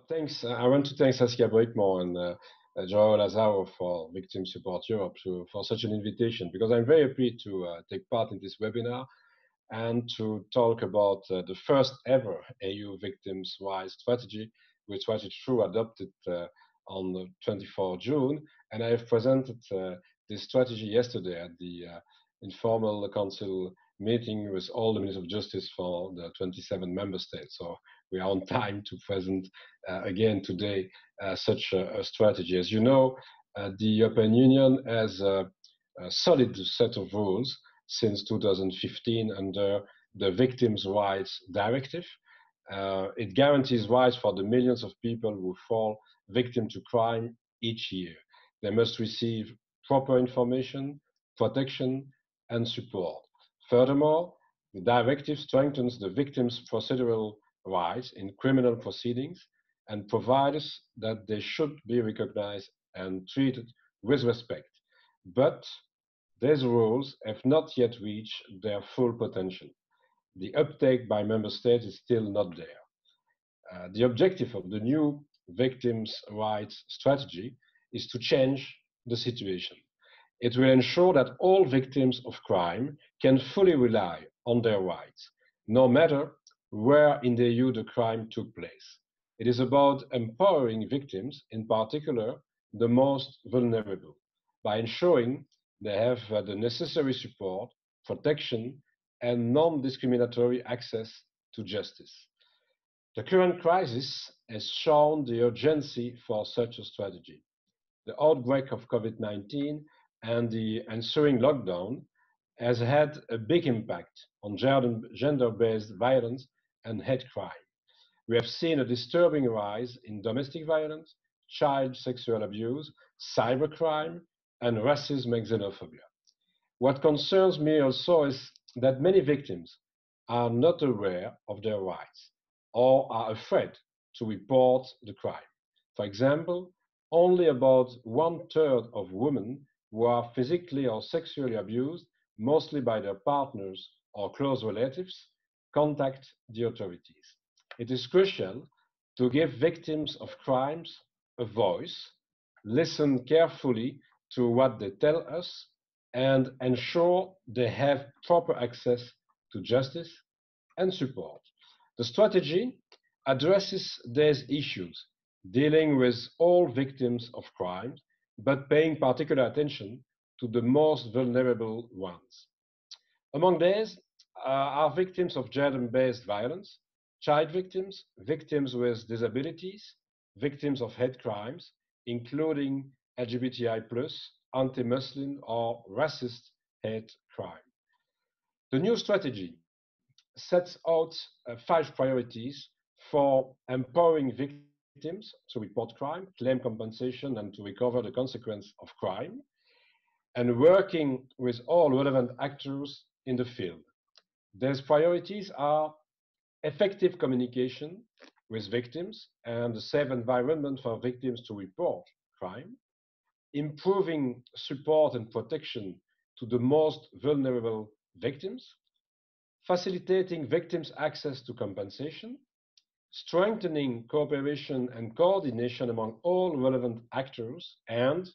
Thanks. I want to thank Saskia Breitman and Joao Lazaro for Victim Support Europe for such an invitation, because I'm very happy to take part in this webinar and to talk about the first ever EU victims' rights strategy, which was true adopted on the 24th June. And I have presented this strategy yesterday at the informal council meeting with all the ministers of justice for the 27 member states. So we are on time to present again today such a strategy. As you know, the European Union has a solid set of rules since 2015 under the Victims' Rights Directive. It guarantees rights for the millions of people who fall victim to crime each year. They must receive proper information, protection, and support. Furthermore, the directive strengthens the victims' procedural rights in criminal proceedings and provides that they should be recognized and treated with respect. But these rules have not yet reached their full potential. The uptake by member states is still not there. The objective of the new victims' rights strategy is to change the situation. It will ensure that all victims of crime can fully rely on their rights, no matter where in the EU the crime took place. It is about empowering victims, in particular the most vulnerable, by ensuring they have the necessary support, protection, and non-discriminatory access to justice. The current crisis has shown the urgency for such a strategy. The outbreak of COVID-19 and the ensuing lockdown has had a big impact on gender-based violence and hate crime. We have seen a disturbing rise in domestic violence, child sexual abuse, cybercrime, and racism and xenophobia. What concerns me also is that many victims are not aware of their rights or are afraid to report the crime. For example, only about 1/3 of women who are physically or sexually abused, mostly by their partners or close relatives, contact the authorities. It is crucial to give victims of crimes a voice, listen carefully to what they tell us, and ensure they have proper access to justice and support. The strategy addresses these issues, dealing with all victims of crime, but paying particular attention to the most vulnerable ones. Among these are victims of gender-based violence, child victims, victims with disabilities, victims of hate crimes, including LGBTI+, anti-Muslim or racist hate crime. The new strategy sets out 5 priorities for empowering victims to report crime, claim compensation, and to recover the consequence of crime, and working with all relevant actors in the field. These priorities are effective communication with victims and a safe environment for victims to report crime, improving support and protection to the most vulnerable victims, facilitating victims' access to compensation, strengthening cooperation and coordination among all relevant actors, and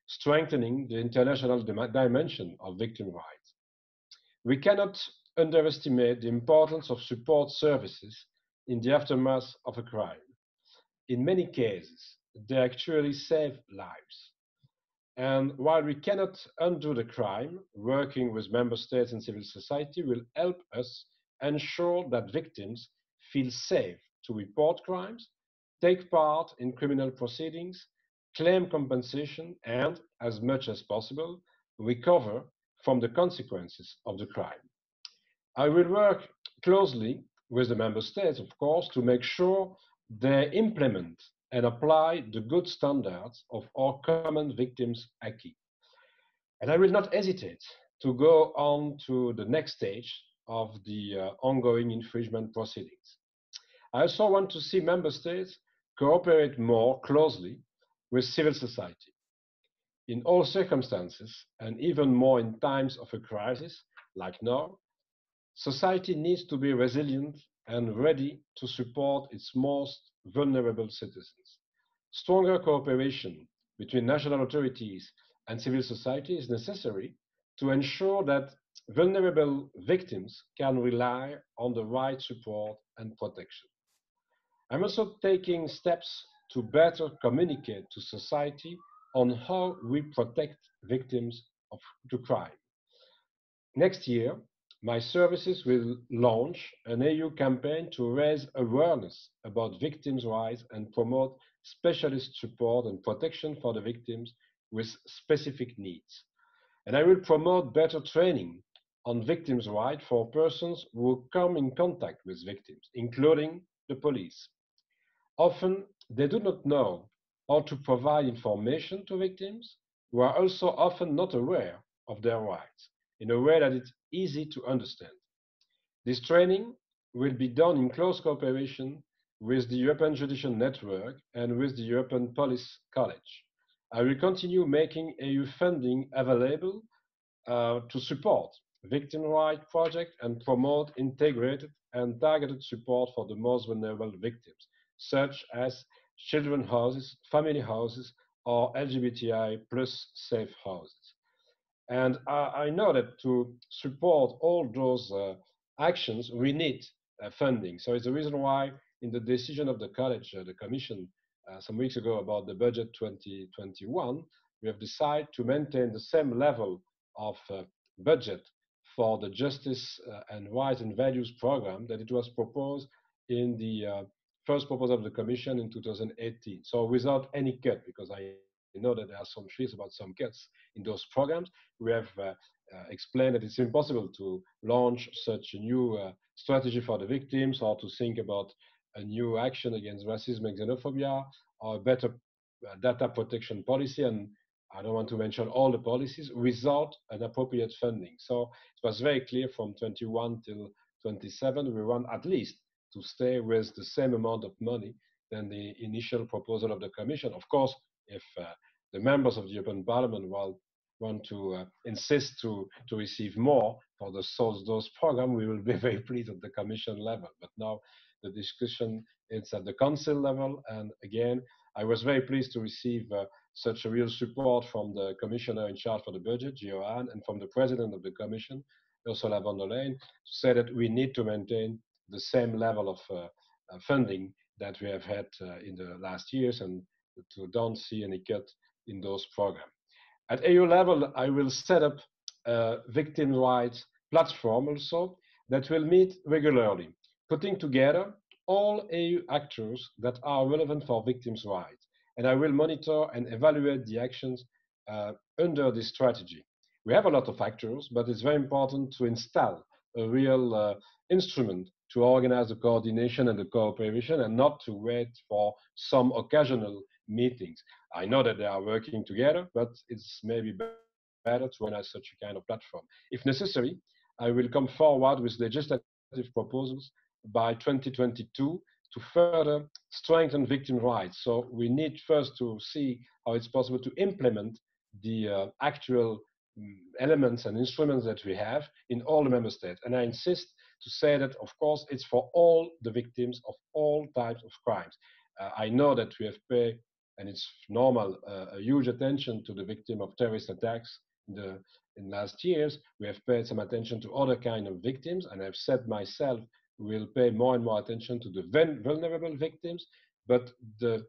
strengthening the international dimension of victim rights. We cannot underestimate the importance of support services in the aftermath of a crime. In many cases, they actually save lives. And while we cannot undo the crime, working with member states and civil society will help us ensure that victims feel safe to report crimes, take part in criminal proceedings, claim compensation, and, as much as possible, recover from the consequences of the crime. I will work closely with the member states, of course, to make sure they implement and apply the good standards of our common victims acquis. And I will not hesitate to go on to the next stage of the ongoing infringement proceedings. I also want to see member states cooperate more closely with civil society. In all circumstances, and even more in times of a crisis like now, society needs to be resilient and ready to support its most vulnerable citizens. Stronger cooperation between national authorities and civil society is necessary to ensure that vulnerable victims can rely on the right support and protection. I'm also taking steps to better communicate to society on how we protect victims of to crime. Next year, my services will launch an EU campaign to raise awareness about victims' rights and promote specialist support and protection for the victims with specific needs. And I will promote better training on victims' rights for persons who come in contact with victims, including the police. Often, they do not know how to provide information to victims who are also often not aware of their rights in a way that is easy to understand. This training will be done in close cooperation with the European Judicial Network and with the European Police College. I will continue making EU funding available to support victim rights projects and promote integrated and targeted support for the most vulnerable victims, such as children's houses, family houses, or LGBTI plus safe houses. And I know that to support all those actions, we need funding. So it's the reason why in the decision of the college, the commission, some weeks ago about the budget 2021, we have decided to maintain the same level of budget for the Justice and Rights and Values program that it was proposed in the first proposal of the Commission in 2018. So without any cut, because I know that there are some fears about some cuts in those programs, we have explained that it's impossible to launch such a new strategy for the victims or to think about a new action against racism and xenophobia or a better data protection policy. And I don't want to mention all the policies without an appropriate funding. So it was very clear from 21 till 27, we want at least to stay with the same amount of money than the initial proposal of the Commission. Of course, if the members of the European Parliament want to insist to receive more for those programs, we will be very pleased at the Commission level. But now the discussion is at the Council level. And again, I was very pleased to receive such a real support from the Commissioner in charge for the budget, Johan, and from the President of the Commission, Ursula von der Leyen, to say that we need to maintain the same level of funding that we have had in the last years and to don't see any cut in those programs. At EU level, I will set up a victim rights platform also that will meet regularly, putting together all EU actors that are relevant for victims' rights. And I will monitor and evaluate the actions under this strategy. We have a lot of actors, but it's very important to install a real instrument to organize the coordination and the cooperation and not to wait for some occasional meetings. I know that they are working together, but it's maybe better to organize such a kind of platform. If necessary, I will come forward with legislative proposals by 2022 to further strengthen victim rights. So we need first to see how it's possible to implement the actual elements and instruments that we have in all the member states. And I insist to say that, of course, it's for all the victims of all types of crimes. I know that we have paid, and it's normal, a huge attention to the victim of terrorist attacks in last years. We have paid some attention to other kind of victims, and I've said myself we will pay more and more attention to the vulnerable victims. But the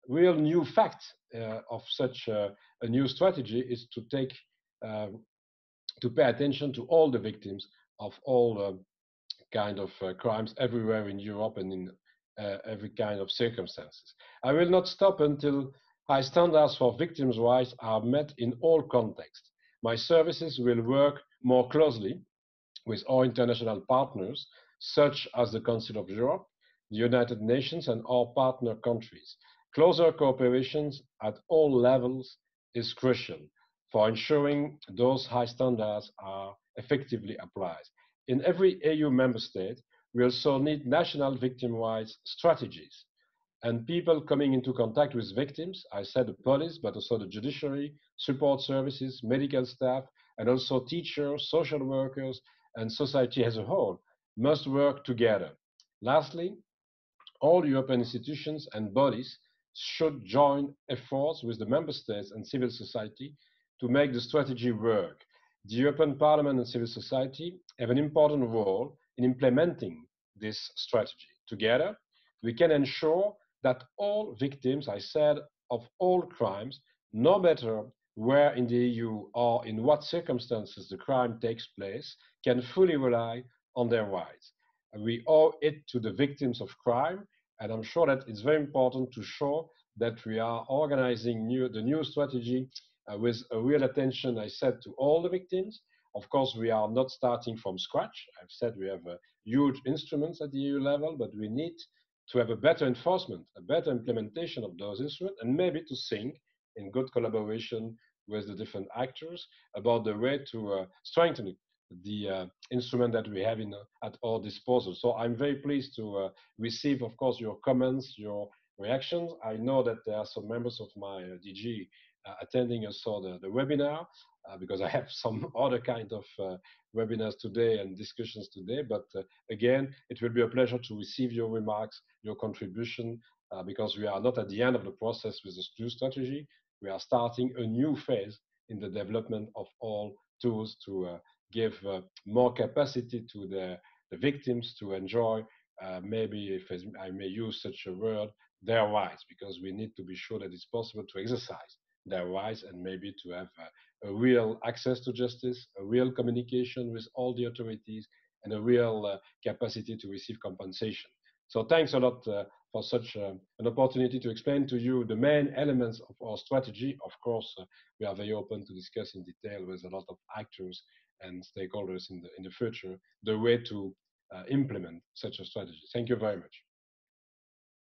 real new fact of such a new strategy is to take to pay attention to all the victims of all kind of crimes everywhere in Europe and in every kind of circumstances. I will not stop until high standards for victims' rights are met in all contexts. My services will work more closely with our international partners, such as the Council of Europe, the United Nations, and our partner countries. Closer cooperation at all levels is crucial for ensuring those high standards are effectively applied. In every EU member state, we also need national victim rights strategies. And people coming into contact with victims, I said the police, but also the judiciary, support services, medical staff, and also teachers, social workers, and society as a whole must work together. Lastly, all European institutions and bodies should join efforts with the member states and civil society to make the strategy work. The European Parliament and civil society have an important role in implementing this strategy. Together, we can ensure that all victims, I said, of all crimes, no matter where in the EU or in what circumstances the crime takes place, can fully rely on their rights. We owe it to the victims of crime, and I'm sure that it's very important to show that we are organizing the new strategy with a real attention, I said, to all the victims. Of course, we are not starting from scratch. I've said we have huge instruments at the EU level, but we need to have a better enforcement, a better implementation of those instruments, and maybe to think in good collaboration with the different actors about the way to strengthen the instrument that we have at our disposal. So I'm very pleased to receive, of course, your comments, your reactions. I know that there are some members of my DG attending also the webinar because I have some other kind of webinars today and discussions today. But again, it will be a pleasure to receive your remarks, your contribution, because we are not at the end of the process with the new strategy. We are starting a new phase in the development of all tools to give more capacity to the victims to enjoy, maybe if I may use such a word, their rights, because we need to be sure that it's possible to exercise their rights and maybe to have a real access to justice, a real communication with all the authorities, and a real capacity to receive compensation. So thanks a lot for such an opportunity to explain to you the main elements of our strategy. Of course, we are very open to discuss in detail with a lot of actors and stakeholders in the future the way to implement such a strategy. Thank you very much.